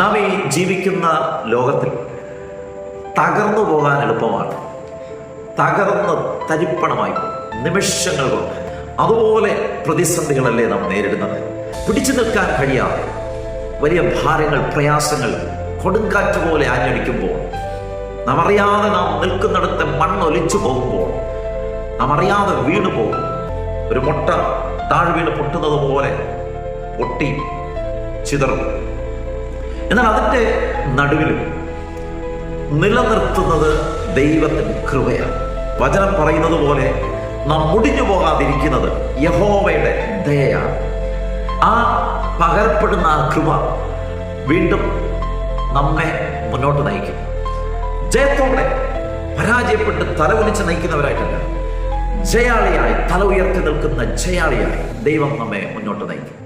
നാം ഈ ജീവിക്കുന്ന ലോകത്തിൽ തകർന്നു പോകാൻ എളുപ്പമാണ്. തകർന്ന് തരിപ്പണമായി നിമിഷങ്ങൾ കൊണ്ട്. അതുപോലെ പ്രതിസന്ധികളല്ലേ നാം നേരിടുന്നത്. പിടിച്ചു നിൽക്കാൻ കഴിയാതെ വലിയ ഭാരങ്ങൾ, പ്രയാസങ്ങൾ കൊടുങ്കാറ്റ് പോലെ ആഞ്ഞടിക്കുമ്പോൾ, നാം അറിയാതെ നാം നിൽക്കുന്നിടത്ത് മണ്ണൊലിച്ചു പോകുമ്പോൾ, നാം അറിയാതെ വീണു പോകും. ഒരു മുട്ട താഴെ വീണ് പൊട്ടുന്നത് പോലെ പൊട്ടി ചിതറും. എന്നാൽ അതിൻ്റെ നടുവിലും നിലനിർത്തുന്നത് ദൈവത്തിൻ്റെ കൃപയാണ്. വചനം പറയുന്നത് പോലെ നാം മുടിഞ്ഞു പോകാതിരിക്കുന്നത് യഹോവയുടെ ദയയാണ്. ആ പകരപ്പെടുന്ന ആ കൃപ വീണ്ടും നമ്മെ മുന്നോട്ട് നയിക്കും. ജയത്തോടെ പരാജയപ്പെട്ട് തല കുനിച്ച് നയിക്കുന്നവരായിട്ടല്ല, ജയാളിയായി തല ഉയർത്തി നിൽക്കുന്ന ജയാളിയായി ദൈവം നമ്മെ മുന്നോട്ട് നയിക്കും.